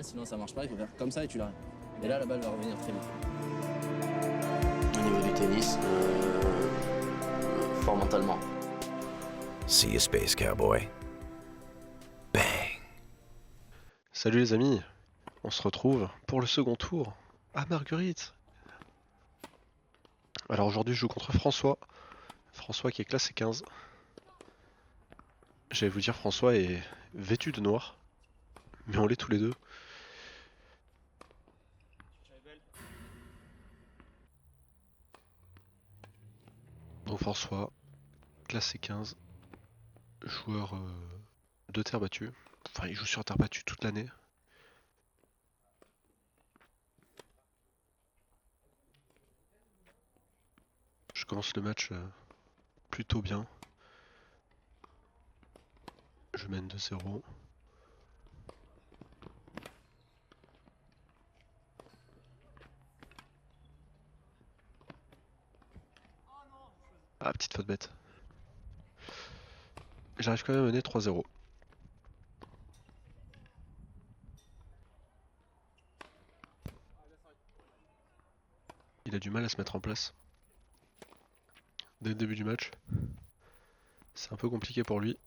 Sinon ça marche pas, il faut faire comme ça et tu l'arrêtes. Et là la balle va revenir très vite. Au niveau du tennis, fort mentalement. See you, Space Cowboy. Bang. Salut les amis, on se retrouve pour le second tour à Marguerite. Alors aujourd'hui je joue contre François. François qui est classé 15. J'allais vous dire François est vêtu de noir, mais on l'est tous les deux. Donc François, classé 15, joueur de terre battue. Enfin il joue sur terre battue toute l'année. Je commence le match plutôt bien. Je mène 2-0. Ah, petite faute bête. J'arrive quand même à mener 3-0. Il a du mal à se mettre en place. Dès le début du match. C'est un peu compliqué pour lui.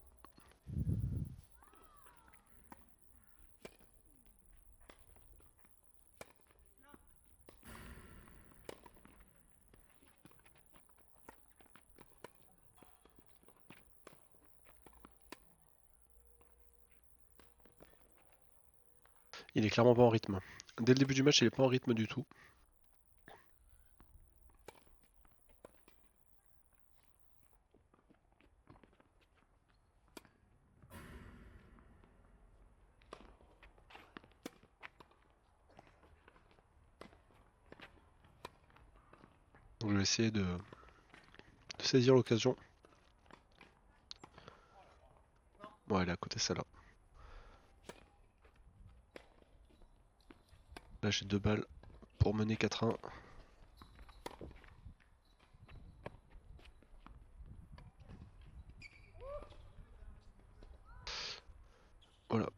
Il est clairement pas en rythme. Dès le début du match, il est pas en rythme du tout. Donc je vais essayer de saisir l'occasion. Bon, elle est à côté celle-là. Là j'ai 2 balles pour mener 4-1. Voilà.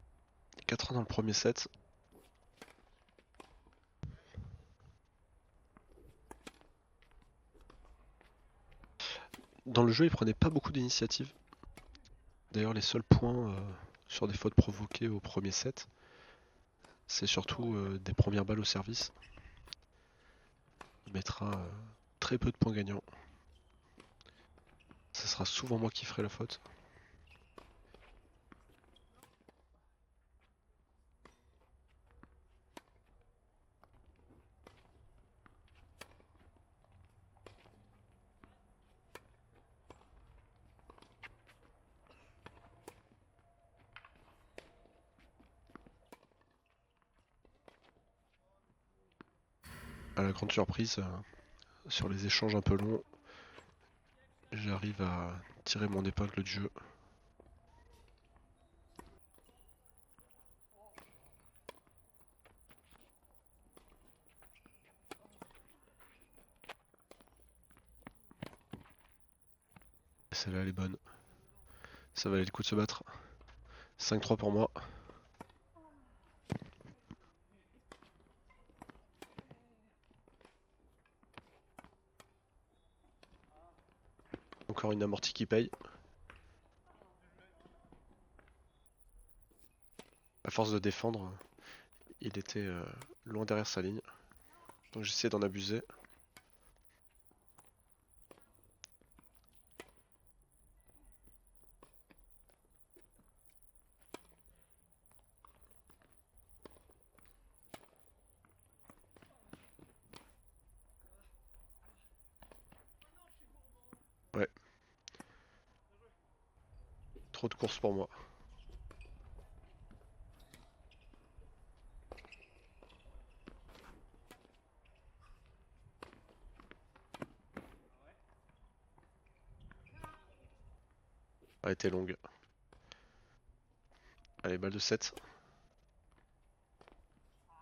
4-1 dans le premier set. Dans le jeu, il prenait pas beaucoup d'initiative. D'ailleurs, les seuls points sur des fautes provoquées au premier set, c'est surtout des premières balles au service. Il mettra très peu de points gagnants. Ce sera souvent moi qui ferai la faute. À la grande surprise, sur les échanges un peu longs, j'arrive à tirer mon épingle du jeu. Celle-là elle est bonne. Ça valait le coup de se battre. 5-3 pour moi. Encore une amortie qui paye. À force de défendre, il était loin derrière sa ligne. Donc j'essaie d'en abuser. Ouais. Trop de courses pour moi. Elle était longue. Allez, balle de 7.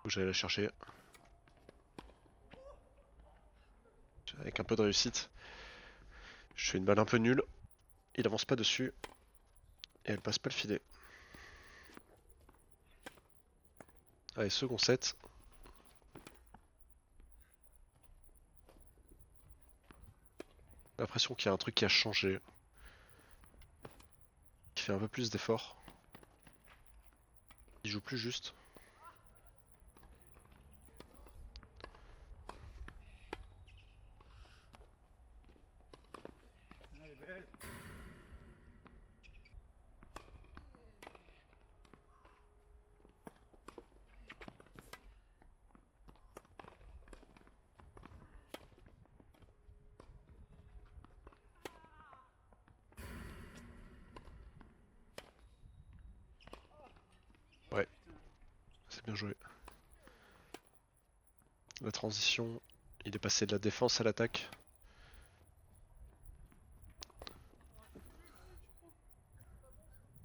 J'allais la chercher. Avec un peu de réussite. Je fais une balle un peu nulle. Il avance pas dessus. Et elle passe pas le filet. Allez, second set. J'ai l'impression qu'il y a un truc qui a changé. Qui fait un peu plus d'efforts. Il joue plus juste. Ouais, c'est bien joué. La transition, il est passé de la défense à l'attaque.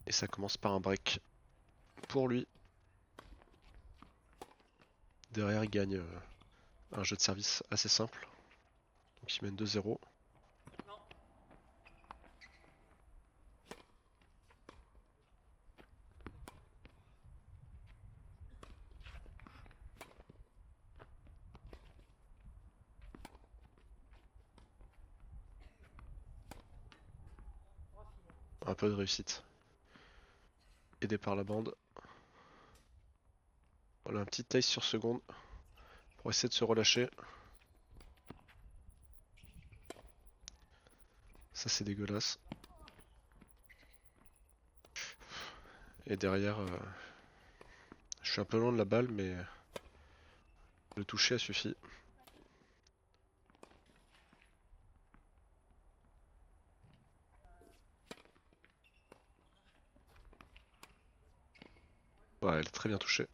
Et ça commence par un break pour lui. Derrière, il gagne un jeu de service assez simple. Donc il mène 2-0. Un peu de réussite. Aidé par la bande. Voilà un petit taste sur seconde pour essayer de se relâcher. Ça c'est dégueulasse. Et derrière, je suis un peu loin de la balle, mais le toucher a suffi. Ouais, elle est très bien touchée.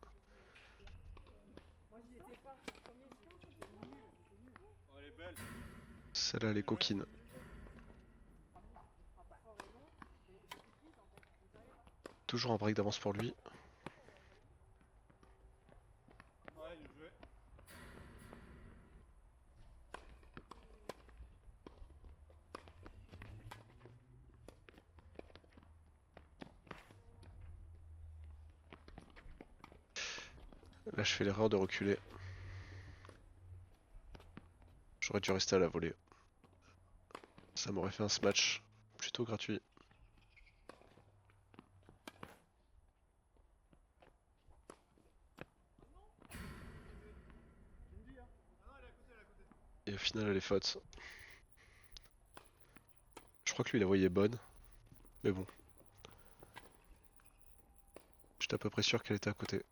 Celle-là, elle est coquine. Toujours un break d'avance pour lui. Là, je fais l'erreur de reculer. J'aurais dû rester à la volée. Ça m'aurait fait un smash plutôt gratuit. Et au final, elle est faute. Je crois que lui, il la voyait bonne. Mais bon. J'étais à peu près sûr qu'elle était à côté.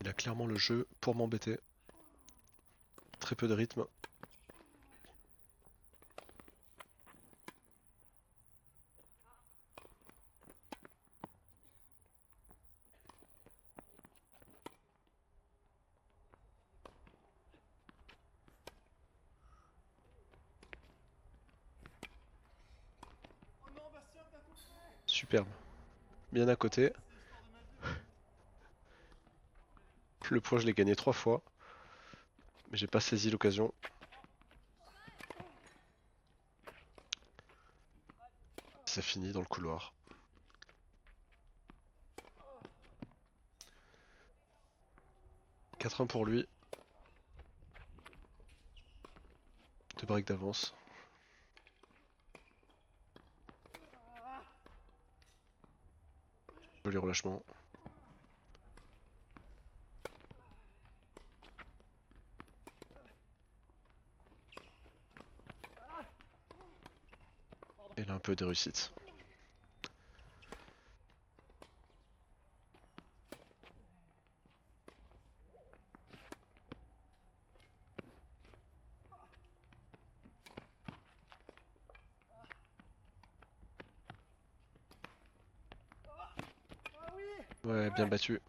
Il a clairement le jeu pour m'embêter. Très peu de rythme. Superbe. Bien à côté. Le point, je l'ai gagné 3 fois. Mais j'ai pas saisi l'occasion. Ça finit dans le couloir. « 4-1 pour lui. 2 breaks d'avance. Joli relâchement. Et là un peu de réussite. Ouais, bien battu.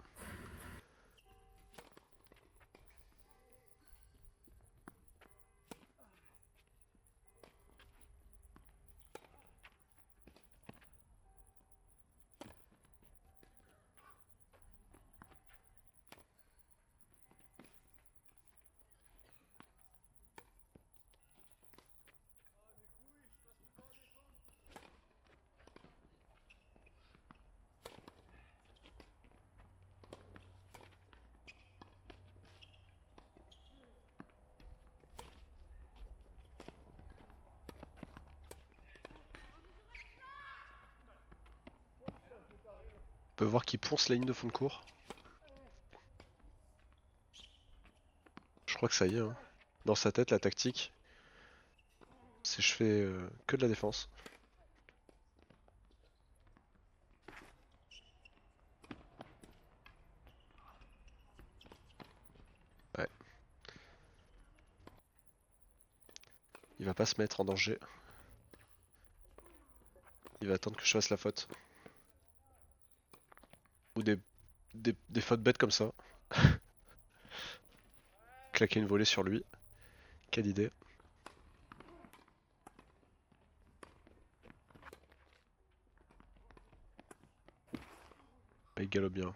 peut voir qu'il ponce la ligne de fond de cours. Je crois que ça y est, hein. Dans sa tête, la tactique, c'est je fais que de la défense. Ouais. Il va pas se mettre en danger. Il va attendre que je fasse la faute. Ou des fautes bêtes comme ça. Claquer une volée sur lui. Quelle idée. Il galope bien.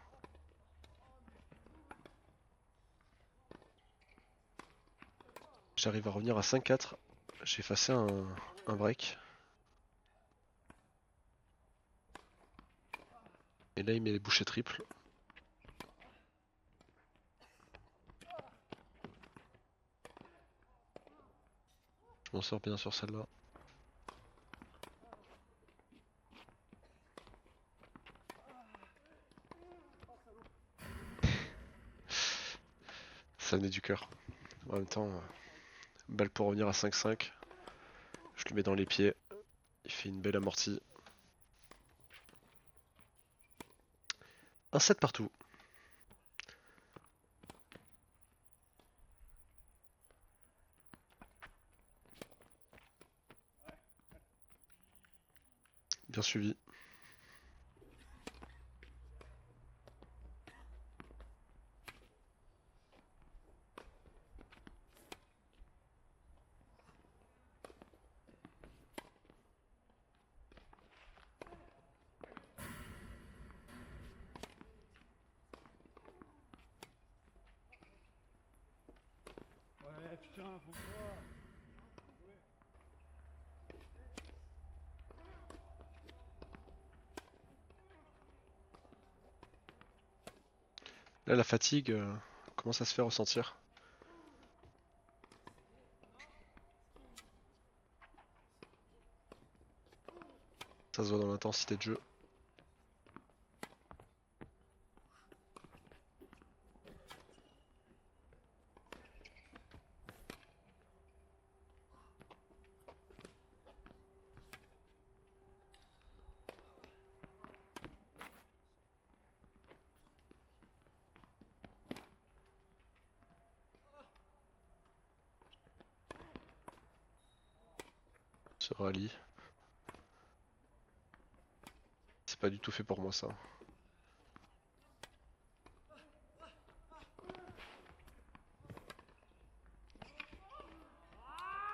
J'arrive à revenir à 5-4. J'ai effacé un break. Et là il met les bouchées triples. Je m'en sors bien sur celle-là. Ça venait du cœur. En même temps, balle pour revenir à 5-5. Je lui mets dans les pieds. Il fait une belle amortie. 1-7 partout. Bien suivi. Ouais, putain, faut voir. Là la fatigue commence à se faire ressentir. Ça se voit dans l'intensité de jeu. Ce rallye. C'est pas du tout fait pour moi ça.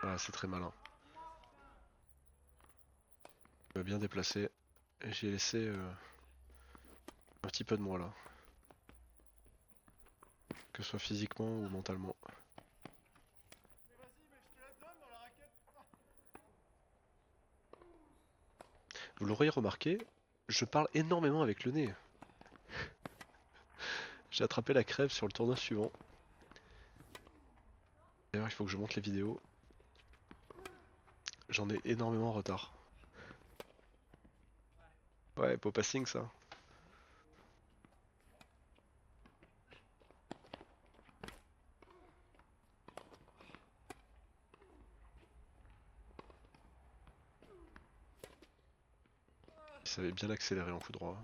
Ah, c'est très malin. Il m'a bien déplacé. Et j'ai laissé un petit peu de moi là. Que ce soit physiquement ou mentalement. Vous l'auriez remarqué, je parle énormément avec le nez. J'ai attrapé la crève sur le tournoi suivant. D'ailleurs, il faut que je monte les vidéos. J'en ai énormément en retard. Ouais, beau passing ça. Il savait bien accélérer en coup droit.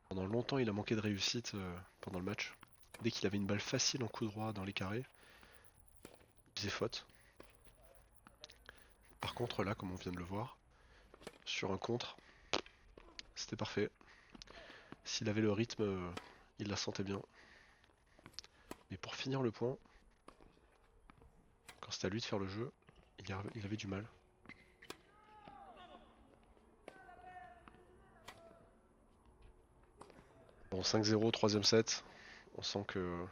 Pendant longtemps, il a manqué de réussite pendant le match. Dès qu'il avait une balle facile en coup droit dans les carrés, il faisait faute. Par contre, là, comme on vient de le voir, sur un contre, c'était parfait. S'il avait le rythme, il la sentait bien. Mais pour finir le point, quand c'était à lui de faire le jeu, il avait du mal. Bon, 5-0, troisième set. On sent que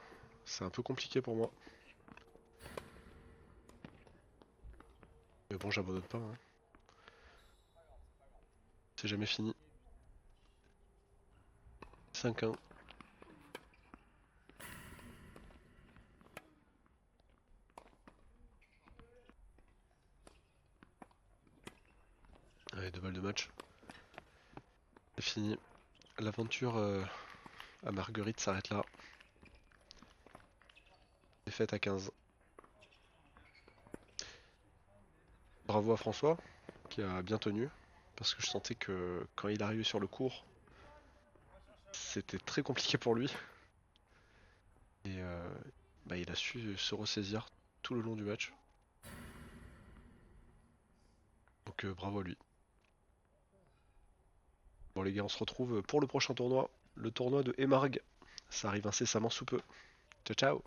c'est un peu compliqué pour moi. Mais bon, j'abandonne pas, hein. C'est jamais fini. 5-1. Allez, 2 balles de match. C'est fini. L'aventure à Marguerite s'arrête là. Défaite à 15. Bravo à François, qui a bien tenu, parce que je sentais que quand il arrivait sur le cours, c'était très compliqué pour lui. Et bah, il a su se ressaisir tout le long du match. Donc bravo à lui. Bon les gars, on se retrouve pour le prochain tournoi, le tournoi de Emarg. Ça arrive incessamment sous peu. Ciao ciao!